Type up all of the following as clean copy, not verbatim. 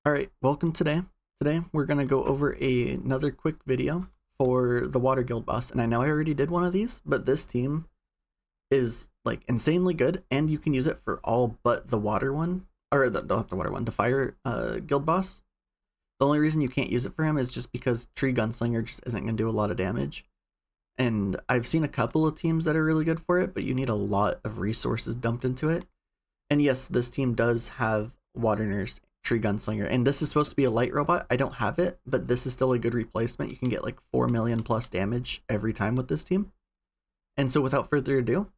Alright, welcome today. Today we're going to go over another quick video for the Water Guild boss. And I know I already did one of these, but this team is like insanely good and you can use it for all but the water one, or not the water one, the fire guild boss. The only reason you can't use it for him is just because Tree Gunslinger just isn't going to do a lot of damage. And I've seen a couple of teams that are really good for it, but you need a lot of resources dumped into it. And yes, this team does have Water Nurse, Tree Gunslinger, and this is supposed to be a light robot. I don't have it, but this is still a good replacement. You can get like 4 million plus damage every time with this team. And so without further ado,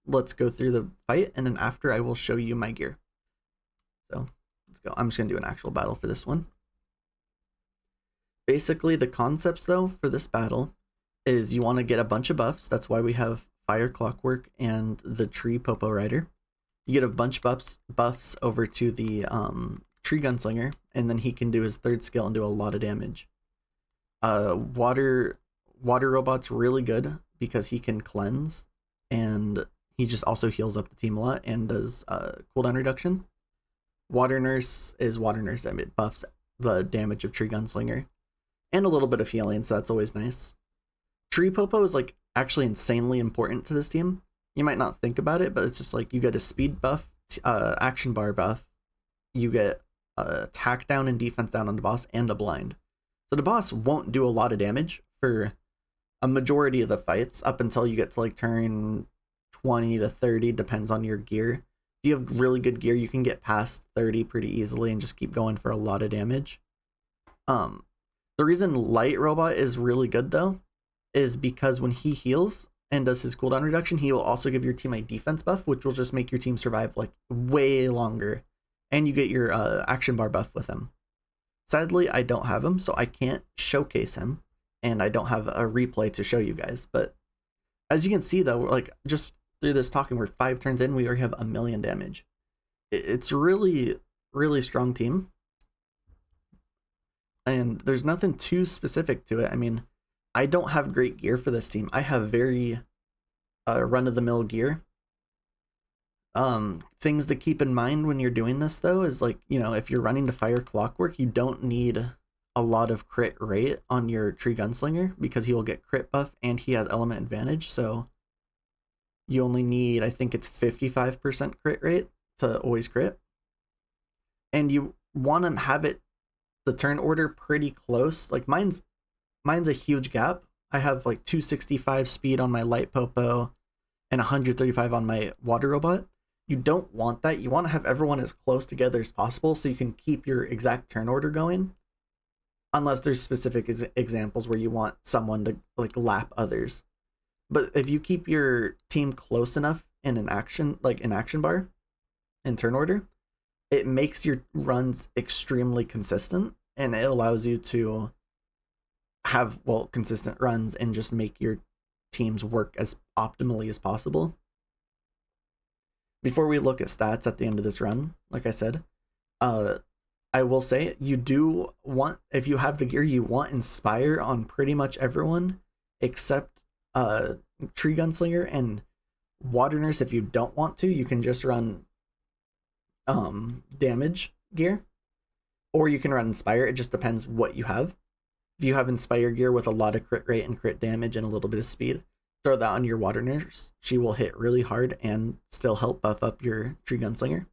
let's go through the fight, and then after I will show you my gear. So let's go. I'm just gonna do an actual battle for this one. Basically, the concepts though for this battle is you want to get a bunch of buffs. That's why we have Fire Clockwork and the Tree Popo Rider. You get a bunch of buffs over to the Tree Gunslinger, and then he can do his third skill and do a lot of damage. Water Robot's really good because he can cleanse, and he just also heals up the team a lot and does cooldown reduction. Water Nurse is Water Nurse. I mean, it buffs the damage of Tree Gunslinger and a little bit of healing, so that's always nice. Tree Popo is like actually insanely important to this team. You might not think about it, but it's just like you get a speed buff, action bar buff, you get attack down and defense down on the boss, and a blind. So the boss won't do a lot of damage for a majority of the fights up until you get to like turn 20 to 30, depends on your gear. If you have really good gear, you can get past 30 pretty easily and just keep going for a lot of damage. The reason Light Robot is really good though is because when he heals and does his cooldown reduction, he will also give your team a defense buff, which will just make your team survive like way longer, and you get your action bar buff with him. Sadly, I don't have him, so I can't showcase him, and I don't have a replay to show you guys. But as you can see though, like just through this talking, we're 5 turns in, we already have 1 million damage. It's really strong team, and there's nothing too specific to it. I mean, I don't have great gear for this team. I have very run-of-the-mill gear. Things to keep in mind when you're doing this though is like, you know, if you're running to Fire Clockwork, you don't need a lot of crit rate on your Tree Gunslinger because he will get crit buff and he has element advantage. So you only need, I think it's 55% crit rate to always crit. And you want to have it, the turn order pretty close. Like mine's a huge gap. I have like 265 speed on my Light Popo and 135 on my Water Robot. You don't want that. You want to have everyone as close together as possible so you can keep your exact turn order going. Unless there's specific examples where you want someone to like lap others. But if you keep your team close enough in an action, like an action bar in turn order, it makes your runs extremely consistent and it allows you to have consistent runs and just make your teams work as optimally as possible. Before we look at stats at the end of this run, like I said, I will say you do want, if you have the gear, you want Inspire on pretty much everyone except Tree Gunslinger and Water Nurse. If you don't want to, you can just run damage gear, or you can run Inspire. It just depends what you have. If you have Inspire gear with a lot of crit rate and crit damage and a little bit of speed, throw that on your Water Nurse. She will hit really hard and still help buff up your Tree Gunslinger.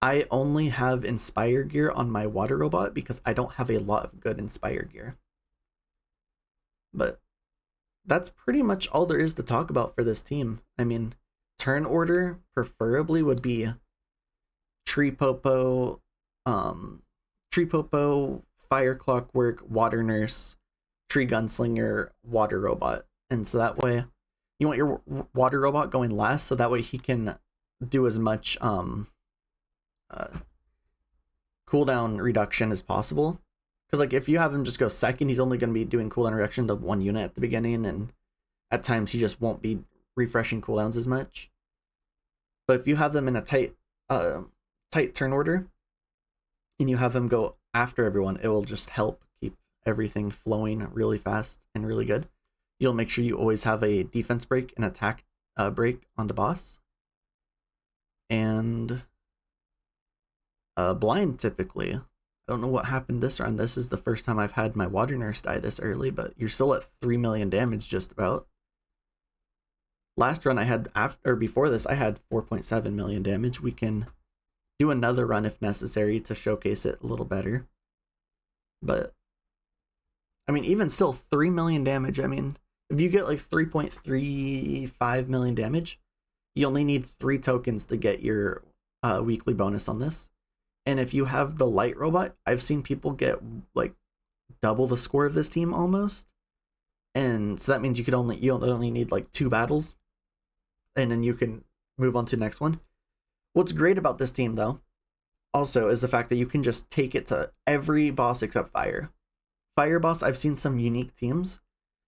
I only have Inspire gear on my Water Robot because I don't have a lot of good Inspire gear. But that's pretty much all there is to talk about for this team. I mean, turn order preferably would be Tree Popo, Fire Clockwork, Water Nurse, Tree Gunslinger, Water Robot. And so that way, you want your Water Robot going last, so that way he can do as much cooldown reduction as possible. Because like if you have him just go second, he's only going to be doing cooldown reduction to 1 unit at the beginning, and at times he just won't be refreshing cooldowns as much. But if you have them in a tight turn order, and you have him go after everyone, it will just help keep everything flowing really fast and really good. You'll make sure you always have a defense break and attack break on the boss. And Blind typically. I don't know what happened this run. This is the first time I've had my Water Nurse die this early, but you're still at 3 million damage just about. Last run I had before this I had 4.7 million damage. We can do another run if necessary to showcase it a little better. But I mean, even still 3 million damage. I mean, if you get like 3.35 million damage, you only need 3 tokens to get your weekly bonus on this. And if you have the light robot, I've seen people get like double the score of this team almost. And so that means you only need like 2 battles, and then you can move on to the next one. What's great about this team though, also, is the fact that you can just take it to every boss except fire. Fire boss, I've seen some unique teams.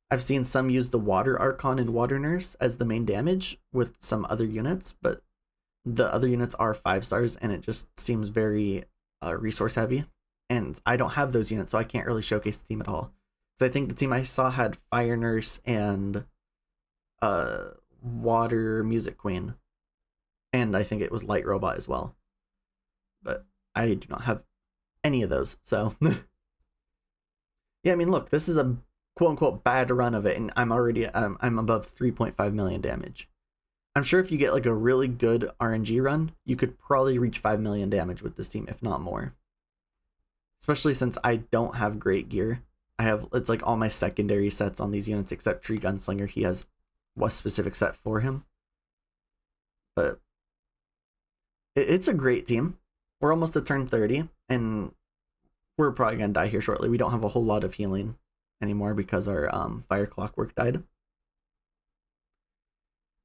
I've seen some use the Water Archon and Water Nurse as the main damage with some other units, but the other units are 5 stars, and it just seems very resource heavy. And I don't have those units, so I can't really showcase the team at all. Because I think the team I saw had Fire Nurse and Water Music Queen, and I think it was Light Robot as well. But I do not have any of those, so yeah. I mean, look, this is a quote-unquote bad run of it, and I'm already I'm above 3.5 million damage. I'm sure if you get like a really good RNG run, you could probably reach 5 million damage with this team, if not more. Especially since I don't have great gear. It's like all my secondary sets on these units except Tree Gunslinger. He has a specific set for him. But it's a great team. We're almost at turn 30, and we're probably going to die here shortly. We don't have a whole lot of healing anymore because our Fire Clockwork died.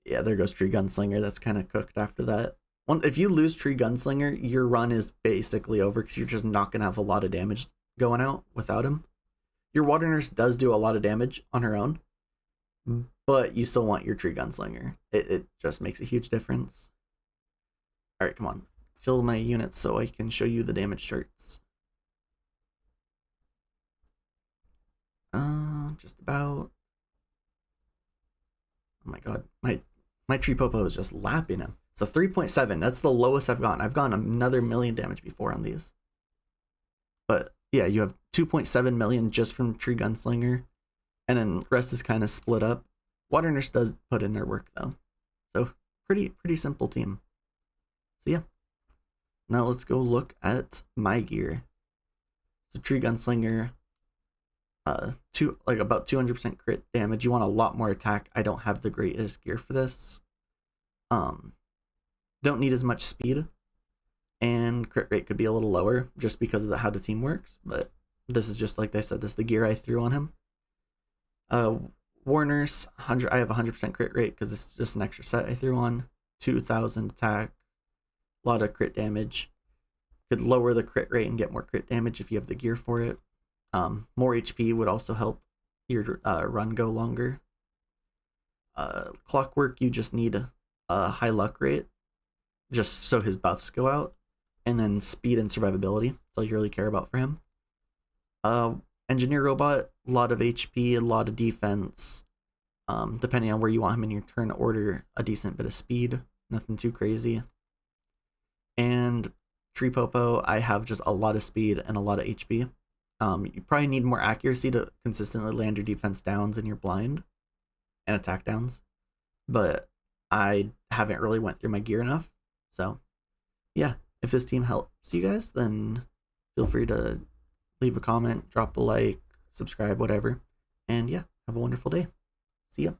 Yeah, there goes Tree Gunslinger. That's kind of cooked after that. If you lose Tree Gunslinger, your run is basically over because you're just not going to have a lot of damage going out without him. Your Water Nurse does do a lot of damage on her own, but you still want your Tree Gunslinger. It just makes a huge difference. Alright, come on. Kill my units so I can show you the damage charts. Just about. Oh my god, my Tree Popo is just lapping him. So 3.7, that's the lowest I've gotten. I've gotten another million damage before on these. But yeah, you have 2.7 million just from Tree Gunslinger, and then the rest is kind of split up. Water Nurse does put in their work though. So pretty simple team. So yeah. Now let's go look at my gear. So Tree Gunslinger, about 200% crit damage. You want a lot more attack. I don't have the greatest gear for this. Don't need as much speed, and crit rate could be a little lower just because of how the team works. But this is just like I said. This is the gear I threw on him. War Nurse, 100. I have 100% crit rate because it's just an extra set I threw on. 2,000 attack. A lot of crit damage. Could lower the crit rate and get more crit damage if you have the gear for it. More HP would also help your run go longer. Clockwork, you just need a high luck rate just so his buffs go out, and then speed and survivability. That's all you really care about for him. Engineer Robot, a lot of HP, a lot of defense. Depending on where you want him in your turn order, a decent bit of speed. Nothing too crazy. And Tree Popo, I have just a lot of speed and a lot of HP. You probably need more accuracy to consistently land your defense downs and your blind and attack downs, but I haven't really went through my gear enough. So yeah, if this team helps you guys, then feel free to leave a comment, drop a like, subscribe, whatever. And yeah, have a wonderful day. See ya.